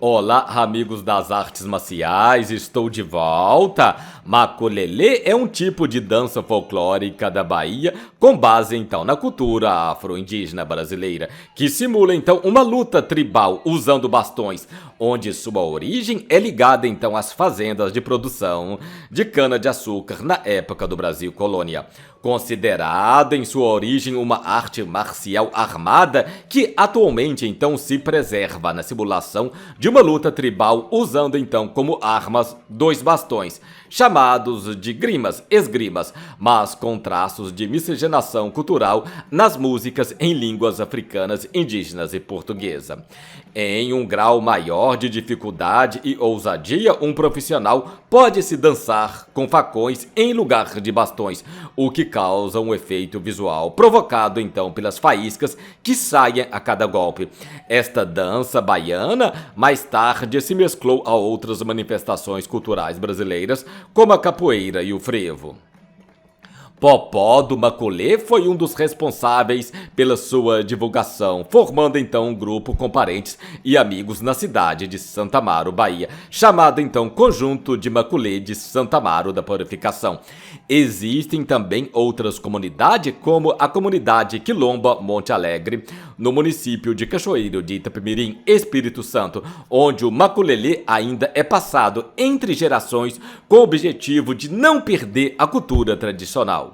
Olá, amigos das artes marciais, estou de volta. Maculelê é um tipo de dança folclórica da Bahia com base então na cultura afro-indígena brasileira, que simula então uma luta tribal usando bastões, onde sua origem é ligada então às fazendas de produção de cana-de-açúcar na época do Brasil colônia. Considerado em sua origem uma arte marcial armada que atualmente então se preserva na simulação de uma luta tribal usando então como armas dois bastões, chamados de grimas, esgrimas, mas com traços de miscigenação cultural nas músicas em línguas africanas, indígenas e portuguesa. Em um grau maior de dificuldade e ousadia, um profissional pode se dançar com facões em lugar de bastões, o que causa um efeito visual provocado então pelas faíscas que saem a cada golpe. Esta dança baiana mais tarde se mesclou a outras manifestações culturais brasileiras, como a capoeira e o frevo. Popó do Maculê foi um dos responsáveis pela sua divulgação, formando então um grupo com parentes e amigos na cidade de Santa Amaro, Bahia, chamado então Conjunto de Maculê de Santa Amaro da Purificação. Existem também outras comunidades, como a comunidade Quilomba Monte Alegre, no município de Cachoeiro de Itapemirim, Espírito Santo, onde o maculelê ainda é passado entre gerações com o objetivo de não perder a cultura tradicional.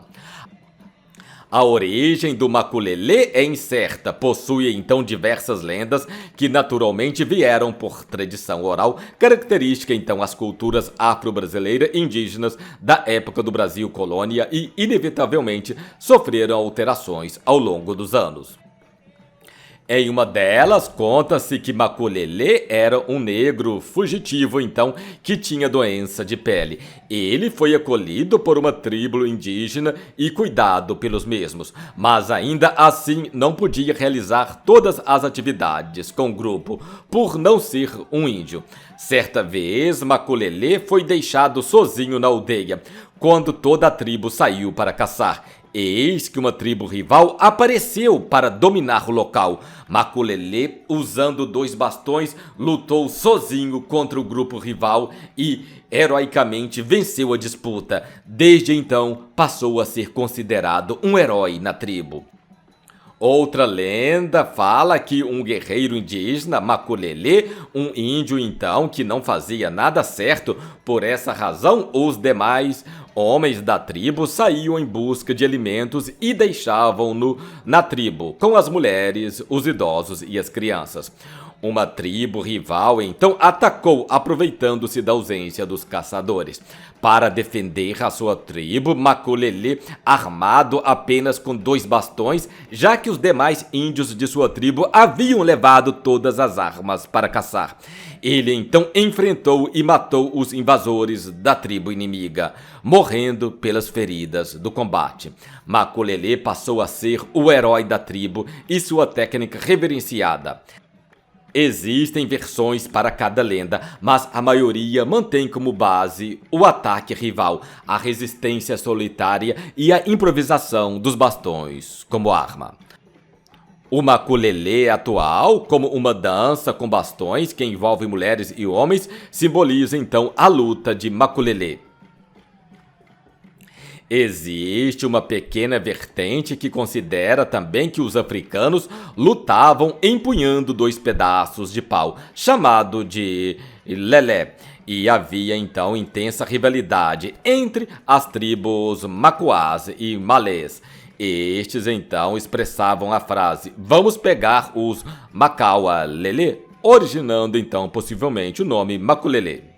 A origem do maculelê é incerta, possui então diversas lendas que naturalmente vieram por tradição oral, característica então às culturas afro-brasileiras e indígenas da época do Brasil colônia e inevitavelmente sofreram alterações ao longo dos anos. Em uma delas, conta-se que Maculelê era um negro fugitivo, então, que tinha doença de pele. Ele foi acolhido por uma tribo indígena e cuidado pelos mesmos, mas ainda assim não podia realizar todas as atividades com o grupo, por não ser um índio. Certa vez, Maculelê foi deixado sozinho na aldeia, quando toda a tribo saiu para caçar. Eis que uma tribo rival apareceu para dominar o local. Maculelê, usando dois bastões, lutou sozinho contra o grupo rival e, heroicamente, venceu a disputa. Desde então, passou a ser considerado um herói na tribo. Outra lenda fala que um guerreiro indígena, Maculelê, um índio então que não fazia nada certo, por essa razão os demais homens da tribo saíam em busca de alimentos e deixavam-no na tribo, com as mulheres, os idosos e as crianças. Uma tribo rival então atacou, aproveitando-se da ausência dos caçadores. Para defender a sua tribo, Maculelê, armado apenas com dois bastões, já que os demais índios de sua tribo haviam levado todas as armas para caçar. Ele então enfrentou e matou os invasores da tribo inimiga, morrendo pelas feridas do combate. Maculelê passou a ser o herói da tribo e sua técnica reverenciada. Existem versões para cada lenda, mas a maioria mantém como base o ataque rival, a resistência solitária e a improvisação dos bastões como arma. O maculelê atual, como uma dança com bastões que envolve mulheres e homens, simboliza então a luta de maculelê. Existe uma pequena vertente que considera também que os africanos lutavam empunhando dois pedaços de pau, chamado de lelé, e havia então intensa rivalidade entre as tribos macuás e malês. Estes então expressavam a frase "vamos pegar os macaua lelê", originando então possivelmente o nome maculelê.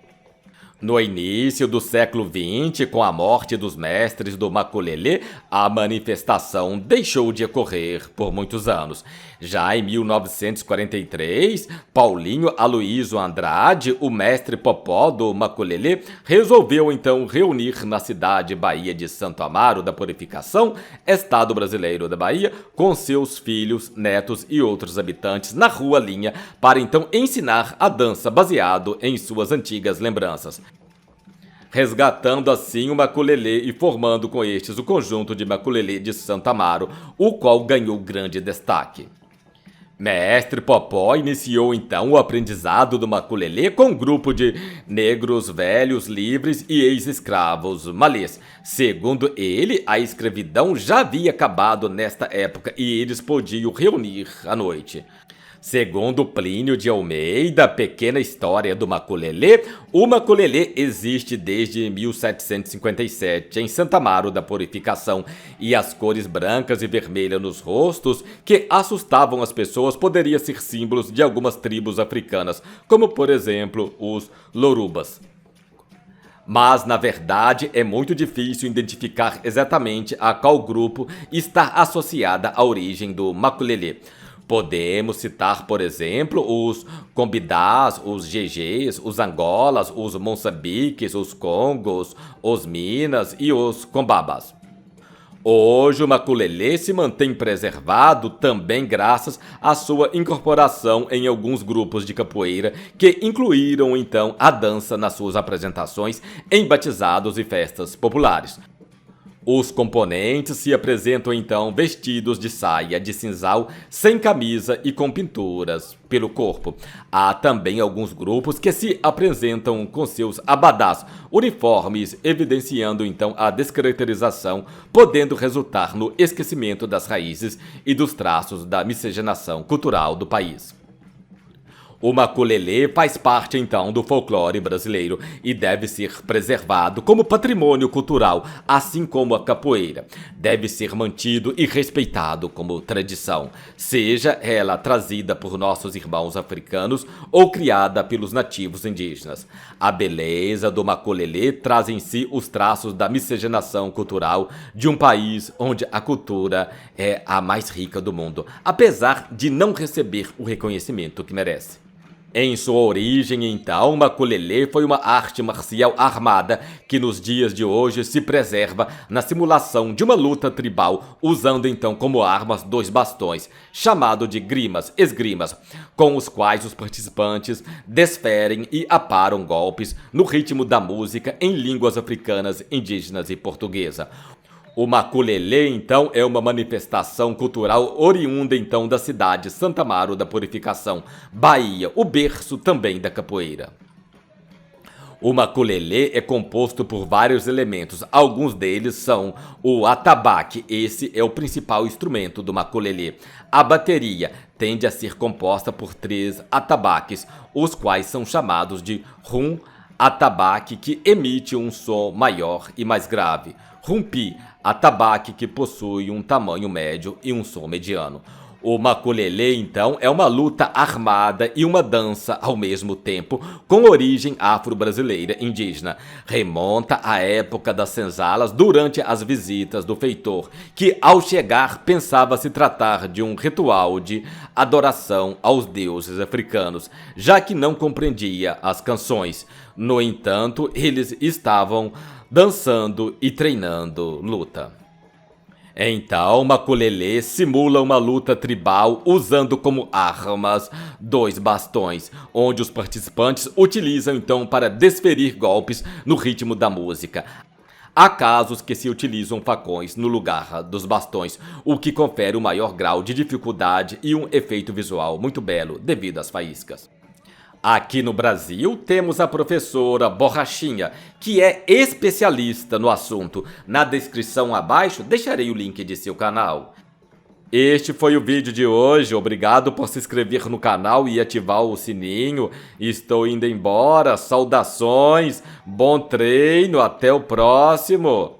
No início do século XX, com a morte dos mestres do maculelê, a manifestação deixou de ocorrer por muitos anos. Já em 1943, Paulinho Aloísio Andrade, o mestre popó do maculelê, resolveu então reunir na cidade Bahia de Santo Amaro da Purificação, estado brasileiro da Bahia, com seus filhos, netos e outros habitantes na Rua Linha, para então ensinar a dança baseado em suas antigas lembranças, resgatando assim o maculelê e formando com estes o conjunto de maculelê de Santa Amaro, o qual ganhou grande destaque. Mestre Popó iniciou então o aprendizado do maculelê com um grupo de negros velhos, livres e ex-escravos malês. Segundo ele, a escravidão já havia acabado nesta época e eles podiam reunir à noite. Segundo Plínio de Almeida, Pequena História do Maculelê, o maculelê existe desde 1757 em Santa Amaro da Purificação e as cores brancas e vermelhas nos rostos que assustavam as pessoas poderiam ser símbolos de algumas tribos africanas, como por exemplo os Lorubas. Mas, na verdade, é muito difícil identificar exatamente a qual grupo está associada a origem do maculelê. Podemos citar, por exemplo, os Combidás, os GGs, os Angolas, os Moçambiques, os Congos, os Minas e os Combabas. Hoje o maculelê se mantém preservado também graças à sua incorporação em alguns grupos de capoeira que incluíram então a dança nas suas apresentações em batizados e festas populares. Os componentes se apresentam então vestidos de saia de sisal, sem camisa e com pinturas pelo corpo. Há também alguns grupos que se apresentam com seus abadás, uniformes, evidenciando então a descaracterização, podendo resultar no esquecimento das raízes e dos traços da miscigenação cultural do país. O maculelê faz parte, então, do folclore brasileiro e deve ser preservado como patrimônio cultural, assim como a capoeira. Deve ser mantido e respeitado como tradição, seja ela trazida por nossos irmãos africanos ou criada pelos nativos indígenas. A beleza do maculelê traz em si os traços da miscigenação cultural de um país onde a cultura é a mais rica do mundo, apesar de não receber o reconhecimento que merece. Em sua origem, então, o maculelê foi uma arte marcial armada que nos dias de hoje se preserva na simulação de uma luta tribal, usando então como armas 2 bastões, chamado de esgrimas, com os quais os participantes desferem e aparam golpes no ritmo da música em línguas africanas, indígenas e portuguesa. O maculelê, então, é uma manifestação cultural oriunda, então, da cidade Santa Amaro da Purificação, Bahia, o berço também da capoeira. O maculelê é composto por vários elementos, alguns deles são o atabaque, esse é o principal instrumento do maculelê. A bateria tende a ser composta por 3 atabaques, os quais são chamados de rum, atabaque que emite um som maior e mais grave, rumpi, atabaque que possui um tamanho médio e um som mediano. O maculelê, então, é uma luta armada e uma dança ao mesmo tempo, com origem afro-brasileira indígena. Remonta à época das senzalas durante as visitas do feitor, que ao chegar pensava se tratar de um ritual de adoração aos deuses africanos, já que não compreendia as canções. No entanto, eles estavam dançando e treinando luta. Então, o maculelê simula uma luta tribal usando como armas 2 bastões, onde os participantes utilizam então para desferir golpes no ritmo da música. Há casos que se utilizam facões no lugar dos bastões, o que confere um maior grau de dificuldade e um efeito visual muito belo devido às faíscas. Aqui no Brasil, temos a professora Borrachinha, que é especialista no assunto. Na descrição abaixo, deixarei o link de seu canal. Este foi o vídeo de hoje. Obrigado por se inscrever no canal e ativar o sininho. Estou indo embora. Saudações, bom treino, até o próximo.